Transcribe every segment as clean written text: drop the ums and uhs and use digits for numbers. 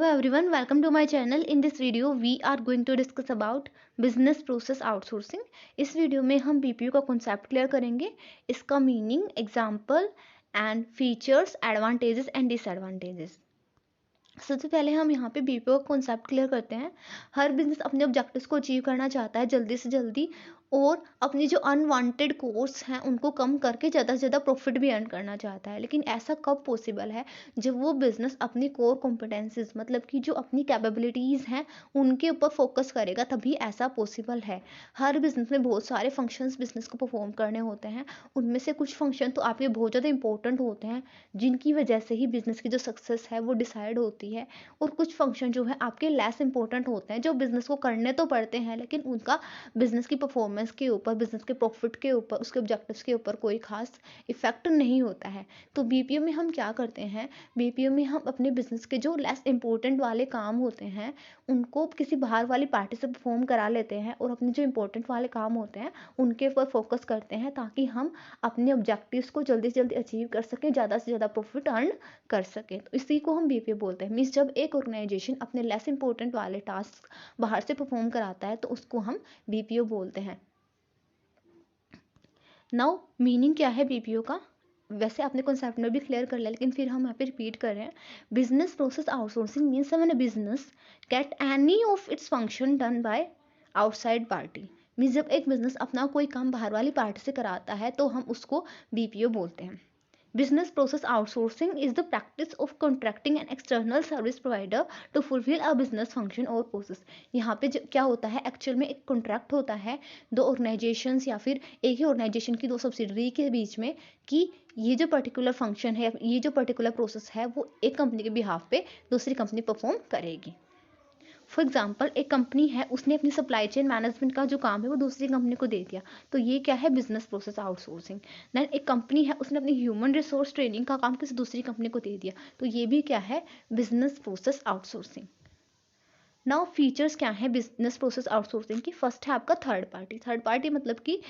Hello everyone, welcome to my channel. In this video, we are going to discuss about business process outsourcing. इस video में हम BPO का concept clear करेंगे, इसका meaning, example and features, advantages and disadvantages. सबसे पहले हम यहाँ पे बीपीओ का कॉन्सेप्ट क्लियर करते हैं। हर बिजनेस अपने ऑब्जेक्टिव्स को अचीव करना चाहता है जल्दी से जल्दी, और अपनी जो अनवांटेड कोर्स हैं उनको कम करके ज़्यादा से ज़्यादा प्रॉफिट भी अर्न करना चाहता है। लेकिन ऐसा कब पॉसिबल है? जब वो बिजनेस अपनी कोर कॉम्पिटेंसीज, मतलब कि जो अपनी कैपेबिलिटीज़ हैं उनके ऊपर फोकस करेगा, तभी ऐसा पॉसिबल है। हर बिजनेस में बहुत सारे फंक्शंस बिजनेस को परफॉर्म करने होते हैं। उनमें से कुछ फंक्शन तो आपके बहुत ज़्यादा इंपॉर्टेंट होते हैं, जिनकी वजह से ही बिजनेस की जो सक्सेस है वो डिसाइड होती है। और कुछ फंक्शन जो है आपके लेस इंपॉर्टेंट होते हैं, जो बिजनेस को करने तो पड़ते हैं लेकिन उनका बिजनेस की परफॉर्मेंस के ऊपर, बिजनेस के प्रॉफिट के ऊपर, उसके ऑब्जेक्टिव्स के ऊपर कोई खास इफेक्ट नहीं होता है। तो बीपीओ में हम क्या करते हैं? बीपीओ में हम अपने बिजनेस के जो लेस इंपॉर्टेंट वाले काम होते हैं उनको किसी बाहर वाली पार्टी से परफॉर्म करा लेते हैं, और अपने जो इंपॉर्टेंट वाले काम होते हैं उनके ऊपर फोकस करते हैं, ताकि हम अपने ऑब्जेक्टिव्स को जल्दी से जल्दी अचीव कर सकें, ज़्यादा से ज़्यादा प्रॉफिट अर्न कर सकें। तो इसी को हम बीपीओ बोलते हैं। मीन्स जब एक ऑर्गेनाइजेशन अपने लेस इंपॉर्टेंट वाले टास्क बाहर से परफॉर्म कराता है तो उसको हम बीपीओ बोलते हैं। नाउ मीनिंग क्या है बीपीओ का? वैसे आपने कॉन्सेप्ट में भी क्लियर कर लिया, लेकिन फिर हम यहाँ पे रिपीट कर रहे हैं। Business process outsourcing means when a business get any of its function done by outside party. Means जब एक बिजनेस अपना कोई काम बाहर वाली पार्टी से कराता है तो हम उसको बीपीओ बोलते हैं। Business process outsourcing is the practice of contracting an external service provider to fulfill a business function or process। यहाँ पे क्या होता है, एक्चुअल में एक कॉन्ट्रैक्ट होता है दो ऑर्गेनाइजेशंस या फिर एक ही ऑर्गेनाइजेशन की दो सब्सिडरी के बीच में, कि ये जो पर्टिकुलर फंक्शन है, ये जो पर्टिकुलर प्रोसेस है वो एक कंपनी के बिहाफ पे दूसरी कंपनी परफॉर्म करेगी। फॉर एग्जाम्पल, एक कंपनी है, उसने अपनी सप्लाई चेन मैनेजमेंट का जो काम है वो दूसरी कंपनी को दे दिया, तो ये क्या है? Business process outsourcing. देन एक कंपनी है, उसने अपनी ह्यूमन रिसोर्स ट्रेनिंग का काम किसी दूसरी कंपनी को दे दिया, तो ये भी क्या है? Business process outsourcing. Now features क्या है बिजनेस प्रोसेस आउटसोर्सिंग की? फर्स्ट है आपका थर्ड पार्टी। थर्ड पार्टी मतलब कि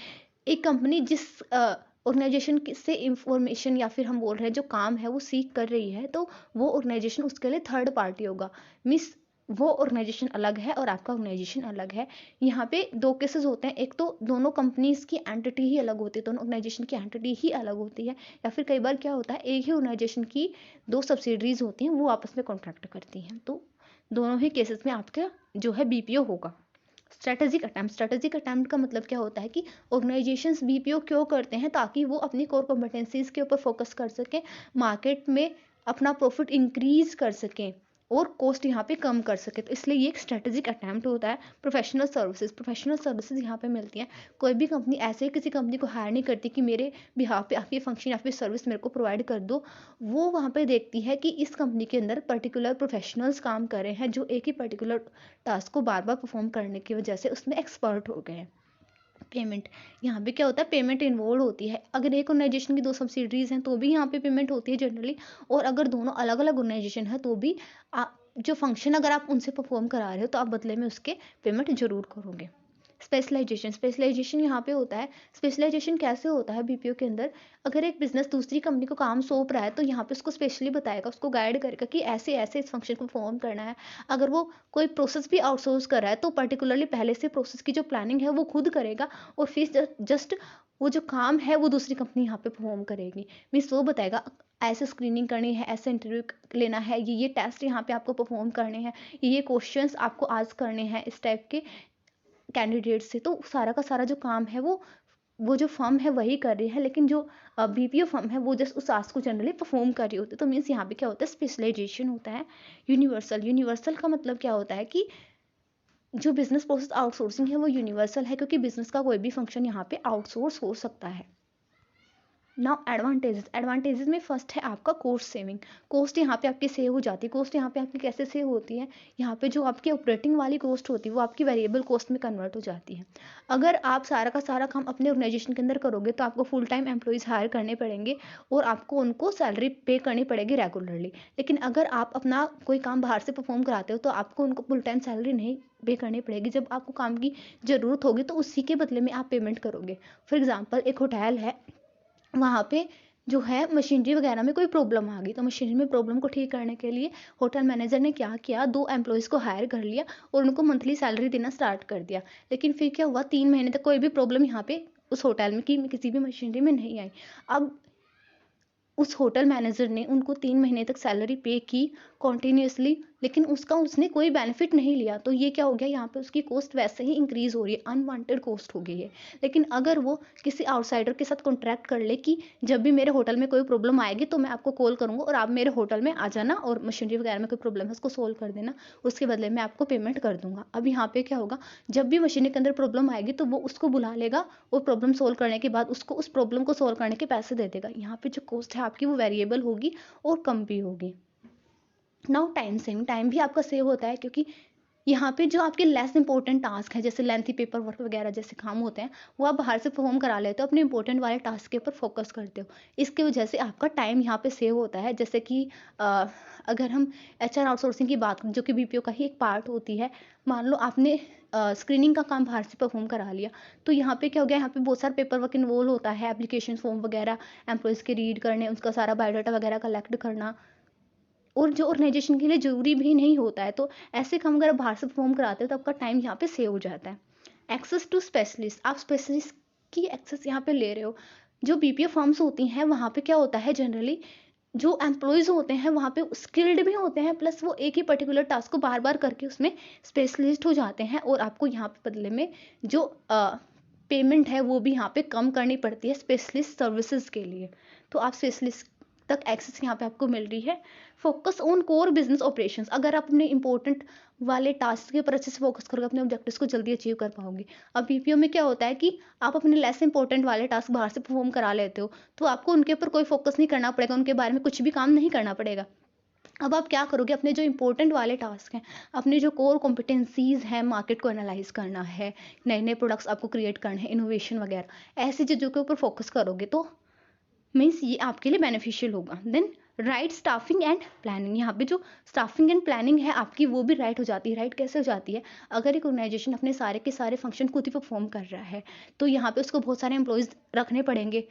एक कंपनी जिस ऑर्गेनाइजेशन से इंफॉर्मेशन या फिर हम बोल रहे हैं जो काम है वो सीख कर रही है, तो वो ऑर्गेनाइजेशन उसके लिए थर्ड पार्टी होगा। मीन्स वो ऑर्गेनाइजेशन अलग है और आपका ऑर्गेनाइजेशन अलग है। यहाँ पे दो केसेस होते हैं, एक तो दोनों कंपनीज की एंटिटी ही अलग होती है, दोनों ऑर्गेनाइजेशन की एंटिटी ही अलग होती है, या फिर कई बार क्या होता है, एक ही ऑर्गेनाइजेशन की दो सब्सिडरीज होती हैं, वो आपस में कॉन्ट्रैक्ट करती हैं। तो दोनों ही केसेस में आपका जो है बीपीओ होगा। स्ट्रेटेजिक अटैम्प्ट का मतलब क्या होता है कि ऑर्गेनाइजेशंस बीपीओ क्यों करते हैं? ताकि वो अपनी कोर कॉम्पिटेंसीज के ऊपर फोकस कर सकें, मार्केट में अपना प्रॉफिट इंक्रीज कर सकें और कॉस्ट यहाँ पे कम कर सके। तो इसलिए ये एक स्ट्रेटेजिक अटैम्प्ट होता है। प्रोफेशनल सर्विसेज यहाँ पे मिलती हैं। कोई भी कंपनी ऐसे ही किसी कंपनी को हायर नहीं करती कि मेरे बिहाफ पे आप ये फंक्शन या फिर सर्विस मेरे को प्रोवाइड कर दो। वो वहाँ पे देखती है कि इस कंपनी के अंदर पर्टिकुलर प्रोफेशनल्स काम कर रहे हैं जो एक ही पर्टिकुलर टास्क को बार बार परफॉर्म करने की वजह से उसमें एक्सपर्ट हो गए हैं। पेमेंट, यहाँ पे क्या होता है? पेमेंट इन्वॉल्व होती है। अगर एक ऑर्गेनाइजेशन की दो सब्सिडरीज हैं तो भी यहाँ पे पेमेंट होती है जनरली, और अगर दोनों अलग अलग ऑर्गेनाइजेशन है तो भी जो फंक्शन अगर आप उनसे परफॉर्म करा रहे हो तो आप बदले में उसके पेमेंट जरूर करोगे। स्पेशलाइजेशन यहाँ पे होता है। स्पेशलाइजेशन कैसे होता है बीपीओ के अंदर? अगर एक बिजनेस दूसरी कंपनी को काम सौंप रहा है तो यहाँ पे उसको स्पेशली बताएगा, उसको गाइड करेगा कि ऐसे ऐसे इस फंक्शन को परफॉर्म करना है। अगर वो कोई प्रोसेस भी आउटसोर्स कर रहा है तो पर्टिकुलरली पहले से प्रोसेस की जो प्लानिंग है वो खुद करेगा, और फिर जस्ट वो जो काम है वो दूसरी कंपनी यहाँ पे परफॉर्म करेगी। मीन्स वो बताएगा ऐसे स्क्रीनिंग करनी है, ऐसे इंटरव्यू लेना है, ये टेस्ट यहाँ पे आपको परफॉर्म करने हैं, ये क्वेश्चंस आपको आज करने हैं इस टाइप के कैंडिडेट से। तो सारा का सारा जो काम है वो जो फर्म है वही कर रही है, लेकिन जो बीपीओ फर्म है वो जस्ट उस टास्क को जनरली परफॉर्म कर रही होती है। तो मीन्स यहाँ पे क्या होता है? स्पेशलाइजेशन होता है। यूनिवर्सल का मतलब क्या होता है कि जो बिजनेस प्रोसेस आउटसोर्सिंग है वो यूनिवर्सल है, क्योंकि बिजनेस का कोई भी फंक्शन यहाँ पे आउटसोर्स हो सकता है। नाउ एडवांटेजेस में फर्स्ट है आपका कॉस्ट सेविंग। कॉस्ट यहाँ पे आपकी सेव हो जाती है। कॉस्ट यहाँ पे आपकी कैसे सेव होती है? यहाँ पे जो आपकी ऑपरेटिंग वाली कॉस्ट होती है वो आपकी वेरिएबल कॉस्ट में कन्वर्ट हो जाती है। अगर आप सारा का सारा काम अपने ऑर्गेनाइजेशन के अंदर करोगे तो आपको फुल टाइम एम्प्लॉयज़ हायर करने पड़ेंगे और आपको उनको सैलरी पे करनी पड़ेगी रेगुलरली। लेकिन अगर आप अपना कोई काम बाहर से परफॉर्म कराते हो तो आपको उनको फुल टाइम सैलरी नहीं पे करनी पड़ेगी। जब आपको काम की ज़रूरत होगी तो उसी के बदले में आप पेमेंट करोगे। फॉर एग्जाम्पल, एक होटल है, वहाँ पे जो है मशीनरी वगैरह में कोई प्रॉब्लम आ गई, तो मशीनरी में प्रॉब्लम को ठीक करने के लिए होटल मैनेजर ने क्या किया, 2 एम्प्लॉइज़ को हायर कर लिया और उनको मंथली सैलरी देना स्टार्ट कर दिया। लेकिन फिर क्या हुआ, 3 महीने तक कोई भी प्रॉब्लम यहाँ पे उस होटल में किसी भी मशीनरी में नहीं आई। अब उस होटल मैनेजर ने उनको 3 महीने तक सैलरी पे की कंटिन्यूअसली, लेकिन उसने कोई बेनिफिट नहीं लिया। तो ये क्या हो गया, यहाँ पे उसकी कॉस्ट वैसे ही इंक्रीज़ हो रही है, अनवांटेड कॉस्ट हो गई है। लेकिन अगर वो किसी आउटसाइडर के साथ कॉन्ट्रैक्ट कर ले कि जब भी मेरे होटल में कोई प्रॉब्लम आएगी तो मैं आपको कॉल करूँगा और आप मेरे होटल में आ जाना और मशीनरी वगैरह में कोई प्रॉब्लम है उसको सोल्व कर देना, उसके बदले में आपको पेमेंट कर दूँगा। अब यहाँ पे क्या होगा, जब भी मशीनरी के अंदर प्रॉब्लम आएगी तो वो उसको बुला लेगा और प्रॉब्लम सोल्व करने के बाद उसको उस प्रॉब्लम को सोल्व करने के पैसे दे देगा। यहाँ पे जो कॉस्ट है आपकी वो वेरिएबल होगी और कम भी होगी। नाउ टाइम भी आपका सेव होता है, क्योंकि यहाँ पे जो आपके लेस इंपॉर्टेंट टास्क है जैसे लेंथी पेपर वर्क वगैरह जैसे काम होते हैं वो आप बाहर से परफॉर्म करा लेते हो, अपने इंपॉर्टेंट वाले टास्क के ऊपर फोकस करते हो। इसकी वजह से आपका टाइम यहाँ पे सेव होता है। जैसे कि अ, अगर हम एचआर आउटसोर्सिंग की बात करें जो कि बीपीओ का ही एक पार्ट होती है, मान लो आपने स्क्रीनिंग का काम बाहर से परफॉर्म करा लिया, तो यहाँ पे क्या हो गया, यहाँ पे बहुत सारा पेपर वर्क इन्वॉल्व होता है, एप्लीकेशन फॉर्म वगैरह एम्प्लॉयज़ के रीड करने, उसका सारा बायोडाटा वगैरह कलेक्ट करना, और जो ऑर्गेनाइजेशन के लिए ज़रूरी भी नहीं होता है। तो ऐसे काम अगर आप बाहर से परफॉर्म कराते हो तो आपका टाइम यहाँ पे सेव हो जाता है। एक्सेस टू स्पेशलिस्ट, आप स्पेशलिस्ट की एक्सेस यहाँ पे ले रहे हो। जो बीपीओ फर्म्स होती हैं वहाँ पे क्या होता है, जनरली जो एम्प्लॉयज़ होते हैं वहाँ पे स्किल्ड भी होते हैं, प्लस वो एक ही पर्टिकुलर टास्क को बार बार करके उसमें स्पेशलिस्ट हो जाते हैं, और आपको यहाँ पे बदले में जो पेमेंट है वो भी यहाँ पे कम करनी पड़ती है स्पेशलिस्ट सर्विसेज के लिए। तो आप स्पेशलिस्ट तक एक्सेस यहाँ पे आपको मिल रही है। Focus on core business operations, अगर आप अपने इंपॉर्टेंट वाले टास्क के ऊपर अच्छे से फोकस करोगे अपने ऑब्जेक्टिव्स को जल्दी अचीव कर पाओगे। अब बीपीओ में क्या होता है कि आप अपने लेस इंपॉर्टेंट वाले टास्क बाहर से परफॉर्म करा लेते हो, तो आपको उनके ऊपर कोई फोकस नहीं करना पड़ेगा, उनके बारे में कुछ भी काम नहीं करना पड़ेगा। अब आप क्या करोगे, अपने जो इंपॉर्टेंट वाले टास्क हैं, अपने जो कोर कॉम्पिटेंसीज हैं, मार्केट को एनालाइज करना है, नए नए प्रोडक्ट्स आपको क्रिएट करने हैं, इनोवेशन वगैरह ऐसी चीज़ों के ऊपर फोकस करोगे तो मीन्स ये आपके लिए बेनिफिशियल होगा। Then right staffing and planning, यहाँ पे जो स्टाफिंग एंड प्लानिंग है आपकी वो भी राइट हो जाती है। राइट कैसे हो जाती है, अगर एक ऑर्गेनाइजेशन अपने सारे के सारे फंक्शन खुद ही परफॉर्म कर रहा है तो यहाँ पे उसको बहुत सारे एम्प्लॉयज़ रखने पड़ेंगे,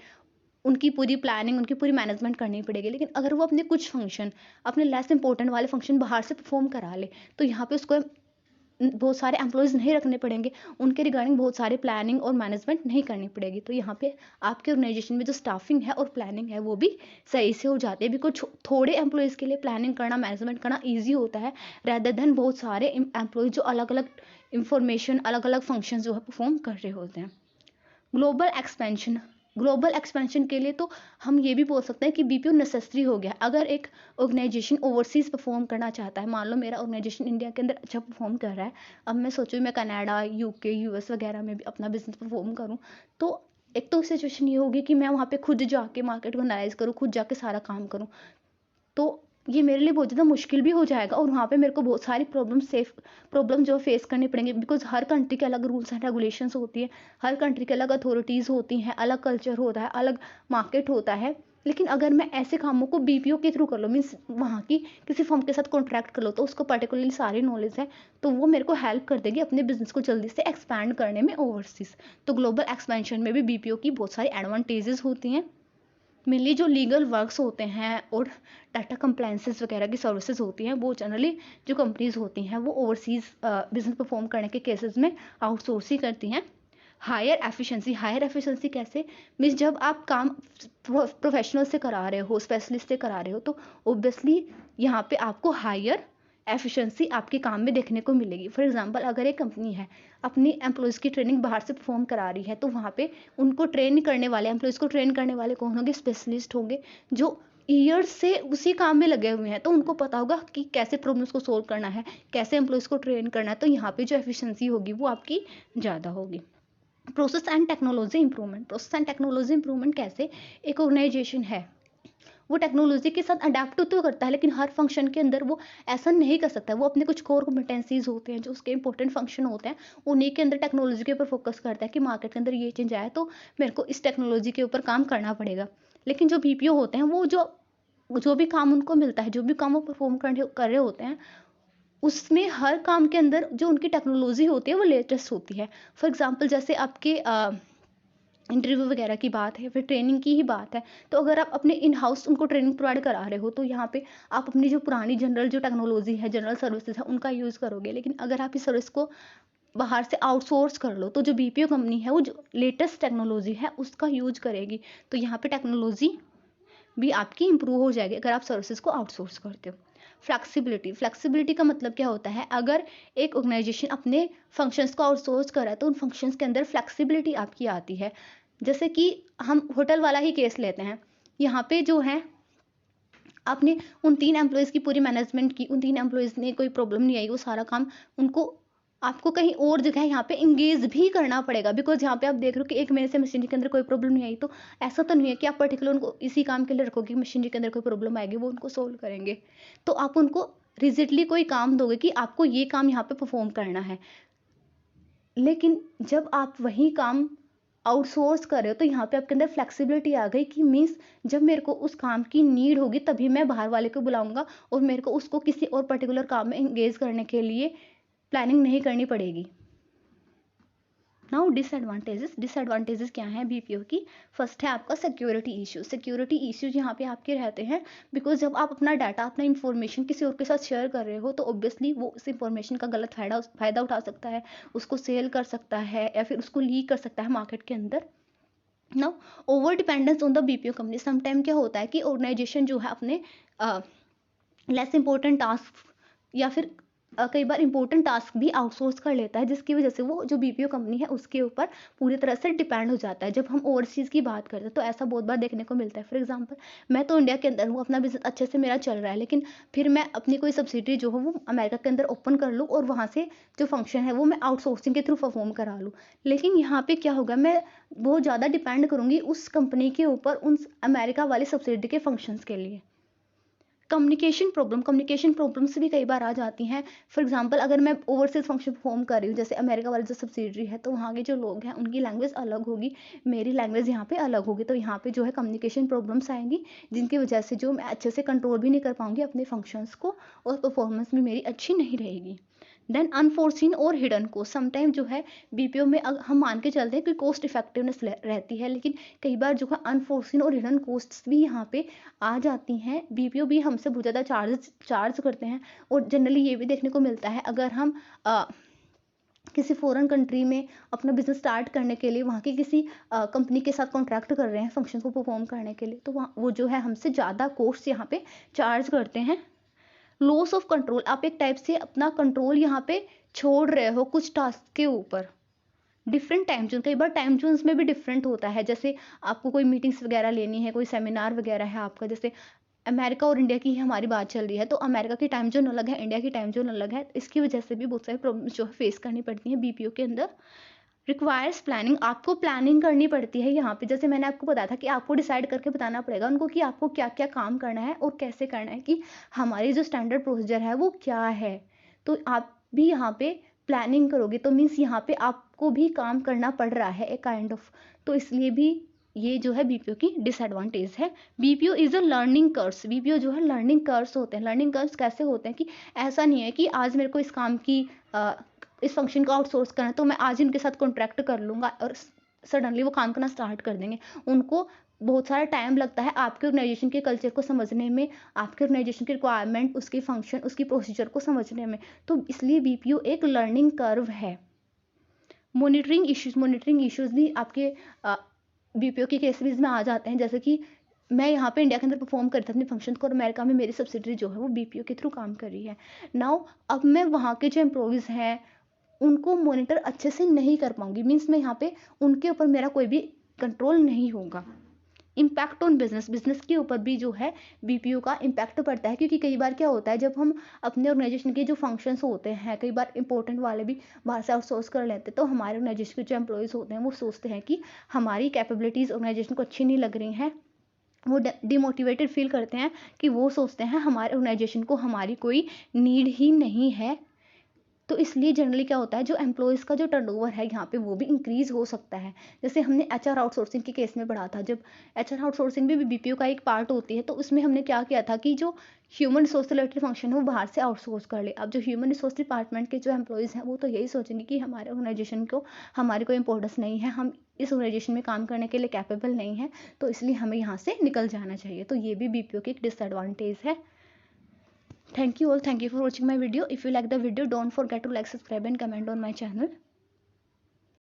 उनकी पूरी प्लानिंग उनकी पूरी मैनेजमेंट करनी पड़ेगी। लेकिन अगर वो अपने कुछ फंक्शन, अपने लेस इंपॉर्टेंट वाले फंक्शन बाहर से परफॉर्म करा ले तो यहाँ पे उसको बहुत सारे एम्प्लॉयज़ नहीं रखने पड़ेंगे, उनके रिगार्डिंग बहुत सारी प्लानिंग और मैनेजमेंट नहीं करनी पड़ेगी। तो यहाँ पे आपके ऑर्गेनाइजेशन में जो स्टाफिंग है और प्लानिंग है वो भी सही से हो जाती है, बिकॉज थोड़े एम्प्लॉयज़ के लिए प्लानिंग करना मैनेजमेंट करना ईजी होता है रैदर देन बहुत सारे एम्प्लॉयज़ जो अलग अलग इंफॉर्मेशन अलग अलग फंक्शन जो है परफॉर्म कर रहे होते हैं। ग्लोबल एक्सपेंशन के लिए तो हम ये भी बोल सकते हैं कि बीपीओ नेसेसरी हो गया। अगर एक ऑर्गेनाइजेशन ओवरसीज परफॉर्म करना चाहता है, मान लो मेरा ऑर्गेनाइजेशन इंडिया के अंदर अच्छा परफॉर्म कर रहा है, अब मैं सोचूँ मैं कनाडा यूके यूएस वगैरह में भी अपना बिजनेस परफॉर्म करूँ, तो एक तो सिचुएशन ये होगी कि मैं वहाँ पे खुद जाके मार्केट को एनालाइज करूँ, खुद जाके सारा काम करूँ, तो ये मेरे लिए बहुत ज़्यादा मुश्किल भी हो जाएगा और वहाँ पे मेरे को बहुत सारी प्रॉब्लम जो फेस करनी पड़ेंगी, बिकॉज हर कंट्री के अलग रूल्स एंड रेगुलेशंस होती है, हर कंट्री के अलग अथॉरिटीज़ होती हैं, अलग कल्चर होता है, अलग मार्केट होता है। लेकिन अगर मैं ऐसे कामों को बीपीओ के थ्रू कर लो, मीन्स वहाँ की किसी फर्म के साथ कॉन्ट्रैक्ट कर लो, तो उसको पर्टिकुलरली सारी नॉलेज है, तो वो मेरे को हेल्प कर देगी अपने बिजनेस को जल्दी से एक्सपैंड करने में ओवरसीज। तो ग्लोबल एक्सपेंशन में भी बीपीओ की बहुत सारी एडवांटेजेस होती हैं। मेनली जो लीगल वर्क्स होते हैं और डाटा कंप्लायंसेस वगैरह की सर्विसेज होती हैं वो जनरली जो कंपनीज होती हैं वो ओवरसीज बिजनेस परफॉर्म करने के केसेस में आउटसोर्स ही करती हैं। हायर एफिशिएंसी कैसे, मीन्स जब आप काम प्रोफेशनल से करा रहे हो, स्पेशलिस्ट से करा रहे हो, तो ऑब्वियसली यहाँ पे आपको हायर एफिशिएंसी आपके काम में देखने को मिलेगी। फॉर एग्जांपल अगर एक कंपनी है अपनी एम्प्लॉयज़ की ट्रेनिंग बाहर से परफॉर्म करा रही है, तो वहाँ पे उनको ट्रेन करने वाले एम्प्लॉयज़ को ट्रेन करने वाले कौन होंगे, स्पेशलिस्ट होंगे जो ईयर्स से उसी काम में लगे हुए हैं, तो उनको पता होगा कि कैसे प्रॉब्लम्स को सोल्व करना है, कैसे एम्प्लॉयज़ को ट्रेन करना है, तो यहाँ पे जो एफिशिएंसी होगी वो आपकी ज़्यादा होगी। प्रोसेस एंड टेक्नोलॉजी इंप्रूवमेंट कैसे, एक ऑर्गेनाइजेशन है वो टेक्नोलॉजी के साथ अडेप्ट तो करता है, लेकिन हर फंक्शन के अंदर वो ऐसा नहीं कर सकता। वो अपने कुछ कोर कॉम्पिटेंसीज होते हैं जो उसके इंपॉर्टेंट फंक्शन होते हैं, उन्हीं के अंदर टेक्नोलॉजी के ऊपर फोकस करता है कि मार्केट के अंदर ये चेंज आया तो मेरे को इस टेक्नोलॉजी के ऊपर काम करना पड़ेगा। लेकिन जो बीपीओ होते हैं वो जो भी काम उनको मिलता है, जो भी काम वो परफॉर्म कर रहे होते हैं, उसमें हर काम के अंदर जो उनकी टेक्नोलॉजी होती है वो लेटेस्ट होती है। फॉर एग्जाम्पल जैसे आपके इंटरव्यू वगैरह की बात है, फिर ट्रेनिंग की ही बात है, तो अगर आप अपने इन हाउस उनको ट्रेनिंग प्रोवाइड करा रहे हो, तो यहाँ पे आप अपनी जो पुरानी जनरल जो टेक्नोलॉजी है, जनरल सर्विसेज है, उनका यूज़ करोगे। लेकिन अगर आप इस सर्विस को बाहर से आउटसोर्स कर लो, तो जो बीपीओ कंपनी है वो जो लेटेस्ट टेक्नोलॉजी है उसका यूज करेगी। तो यहाँ पे टेक्नोलॉजी भी आपकी इंप्रूव हो जाएगी अगर आप सर्विसेज को आउटसोर्स करते हो। फ्लेक्सिबिलिटी, फ्लेक्सिबिलिटी का मतलब क्या होता है, अगर एक ऑर्गेनाइजेशन अपने फंक्शंस को आउटसोर्स कर रहा है तो उन फंक्शंस के अंदर फ्लेक्सिबिलिटी आपकी आती है। जैसे कि हम होटल वाला ही केस लेते हैं, यहाँ पे जो है आपने उन 3 एम्प्लॉइज़ की पूरी मैनेजमेंट की, उन 3 एम्प्लॉइज़ ने कोई प्रॉब्लम नहीं आई, वो सारा काम उनको आपको कहीं और जगह यहाँ पे एंगेज भी करना पड़ेगा, बिकॉज़ यहाँ पे आप देख रहे हो कि 1 महीने से मशीनरी के अंदर कोई प्रॉब्लम नहीं आई, तो ऐसा तो नहीं है कि आप पर्टिकुलर उनको इसी काम के लिए रखोगे कि मशीनरी के अंदर कोई प्रॉब्लम आएगी, वो उनको सॉल्व करेंगे। तो आप उनको रिजिडली कोई काम दोगे कि आपको ये काम यहाँ पे परफ़ॉर्म करना है। लेकिन जब आप वही काम आउटसोर्स कर रहे हो, तो यहाँ पे आपके अंदर फ्लेक्सिबिलिटी आ गई कि मीन्स जब मेरे को उस काम की नीड होगी तभी मैं बाहर वाले को बुलाऊँगा और मेरे को उसको किसी और पर्टिकुलर काम में एंगेज करने के लिए प्लानिंग नहीं करनी पड़ेगी। नाउ डिसएडवांटेजेस, डिसएडवांटेजेस क्या हैं बीपीओ की? फर्स्ट है आपका सिक्योरिटी इश्यूज। सिक्योरिटी इश्यूज यहाँ पे आपके रहते हैं बिकॉज जब आप अपना डाटा, अपना इन्फॉर्मेशन किसी और के साथ शेयर कर रहे हो, तो ऑब्वियसली वो उस इन्फॉर्मेशन का गलत फायदा उठा सकता है, उसको सेल कर सकता है या फिर उसको लीक कर सकता है मार्केट के अंदर। Now over dependence on the BPO company, sometime क्या होता है कि ऑर्गेनाइजेशन जो है अपने लेस इंपॉर्टेंट टास्क या फिर कई बार इंपॉर्टेंट टास्क भी आउटसोर्स कर लेता है, जिसकी वजह से वो जो बीपीओ कंपनी है उसके ऊपर पूरी तरह से डिपेंड हो जाता है। जब हम ओवरसीज़ की बात करते हैं तो ऐसा बहुत बार देखने को मिलता है। फॉर एग्जांपल, मैं तो इंडिया के अंदर हूँ, अपना बिजनेस अच्छे से मेरा चल रहा है, लेकिन फिर मैं अपनी कोई सब्सिडरी जो है वो अमेरिका के अंदर ओपन कर लूँ और वहाँ से जो फंक्शन है वो मैं आउटसोर्सिंग के थ्रू परफॉर्म करा लूँ। लेकिन यहाँ पे क्या होगा, मैं बहुत ज़्यादा डिपेंड करूँगी उस कंपनी के ऊपर उन अमेरिका वाली सब्सिडरी के फंक्शंस के लिए। कम्युनिकेशन प्रॉब्लम्स भी कई बार आ जाती हैं। फॉर एग्जांपल, अगर मैं ओवरसीज फंक्शन परफॉर्म कर रही हूँ, जैसे अमेरिका वाली जो सब्सिडरी है, तो वहाँ के जो लोग हैं उनकी लैंग्वेज अलग होगी, मेरी लैंग्वेज यहाँ पे अलग होगी, तो यहाँ पे जो है कम्युनिकेशन प्रॉब्लम्स आएंगी, जिनकी वजह से जो मैं अच्छे से कंट्रोल भी नहीं कर पाऊंगी अपने फंक्शंस को और परफॉर्मेंस भी मेरी अच्छी नहीं रहेगी। देन अनफोर्सिन और हिडन कोस्ट, समटाइम जो है बीपीओ में हम मान के चलते हैं कि कॉस्ट इफेक्टिवनेस रहती है, लेकिन कई बार जो है अनफोर्सिन और हिडन कोस्ट्स भी यहाँ पे आ जाती हैं। बीपीओ भी हमसे बहुत ज़्यादा चार्ज करते हैं। और जनरली ये भी देखने को मिलता है, अगर हम किसी फॉरेन कंट्री में अपना बिजनेस स्टार्ट करने के लिए वहाँ की किसी कंपनी के साथ कॉन्ट्रैक्ट कर रहे हैं फंक्शन को परफॉर्म करने के लिए, तो वहाँ वो जो है हमसे ज़्यादा कॉस्ट यहाँ पे चार्ज करते हैं। लॉस ऑफ कंट्रोल, आप एक टाइप से अपना कंट्रोल यहाँ पे छोड़ रहे हो कुछ टास्क के ऊपर। डिफरेंट टाइम जोन, कई बार टाइम जोन्स में भी डिफरेंट होता है, जैसे आपको कोई मीटिंग्स वगैरह लेनी है, कोई सेमिनार वगैरह है आपका, जैसे अमेरिका और इंडिया की ही हमारी बात चल रही है, तो अमेरिका की टाइम जोन अलग है, इंडिया की टाइम जोन अलग है, इसकी वजह से भी बहुत सारी प्रॉब्लम्स जो है फेस करनी पड़ती हैं बीपीओ के अंदर। रिक्वायर्स प्लानिंग, आपको प्लानिंग करनी पड़ती है यहाँ पे, जैसे मैंने आपको बताया था कि आपको डिसाइड करके बताना पड़ेगा उनको कि आपको क्या क्या काम करना है और कैसे करना है, कि हमारी जो स्टैंडर्ड प्रोसीजर है वो क्या है। तो आप भी यहाँ पे प्लानिंग करोगे, तो मीन्स यहाँ पे आपको भी काम करना पड़ रहा है एक काइंड ऑफ, तो इसलिए भी ये जो है बीपीओ की डिसएडवांटेज है। BPO is a learning curves, BPO जो है लर्निंग कर्व्स होते हैं। लर्निंग कर्व्स कैसे होते हैं कि ऐसा नहीं है कि आज मेरे को इस काम की इस फंक्शन को आउटसोर्स करना है तो मैं आज ही उनके साथ कॉन्ट्रैक्ट कर लूँगा और सडनली वो काम करना स्टार्ट कर देंगे। उनको बहुत सारा टाइम लगता है आपके ऑर्गेनाइजेशन के कल्चर को समझने में, आपके ऑर्गेनाइजेशन की रिक्वायरमेंट, उसकी फंक्शन, उसकी प्रोसीजर को समझने में, तो इसलिए बीपीओ एक लर्निंग कर्व है। मॉनिटरिंग इश्यूज भी आपके बीपीओ के केसेस में आ जाते हैं, जैसे कि मैं यहाँ पे इंडिया के अंदर परफॉर्म कर रही थी अपने फंक्शन को और अमेरिका में मेरी सब्सिडरी जो है वो बीपीओ के थ्रू काम कर रही है। नाउ अब मैं वहाँ के जो एम्प्लॉयज़ हैं उनको मॉनिटर अच्छे से नहीं कर पाऊंगी, मीन्स मैं यहाँ पे उनके ऊपर मेरा कोई भी कंट्रोल नहीं होगा। इम्पैक्ट ऑन बिजनेस के ऊपर भी जो है बीपीओ का इम्पैक्ट पड़ता है, क्योंकि कई बार क्या होता है, जब हम अपने ऑर्गेनाइजेशन के जो फंक्शंस होते हैं, कई बार इंपॉर्टेंट वाले भी बाहर से आउटसोर्स कर लेते हैं, तो हमारे ऑर्गेनाइजेशन के जो एम्प्लॉयज़ होते हैं वो सोचते हैं कि हमारी कैपेबिलिटीज़ ऑर्गेनाइजेशन को अच्छी नहीं लग रही हैं, वो डिमोटिवेटेड फील करते हैं, कि वो सोचते हैं हमारे ऑर्गेनाइजेशन को हमारी कोई नीड ही नहीं है, तो इसलिए जनरली क्या होता है, जो एम्प्लॉयज़ का जो टर्नओवर है यहाँ पे वो भी इंक्रीज़ हो सकता है। जैसे हमने एचआर आउटसोर्सिंग के केस में पढ़ा था, जब एचआर आउटसोर्सिंग भी बीपीओ का एक पार्ट होती है, तो उसमें हमने क्या किया था कि जो ह्यूमन रिसोर्स रिलेटेड फंक्शन है वो बाहर से आउटसोर्स कर ले। अब जो ह्यूमन रिसोर्स डिपार्टमेंट के जो एम्प्लॉयज़ हैं वो तो यही सोचेंगे कि हमारे ऑर्गेनाइजेशन को हमारी कोई इंपॉर्टेंस नहीं है, हम इस ऑर्गेनाइजेशन में काम करने के लिए कैपेबल नहीं है, तो इसलिए हमें यहाँ से निकल जाना चाहिए। तो ये भी बीपीओ की एक डिसएडवांटेज है। Thank you all. Thank you for watching my video. If you like the video, don't forget to like, subscribe and comment on my channel.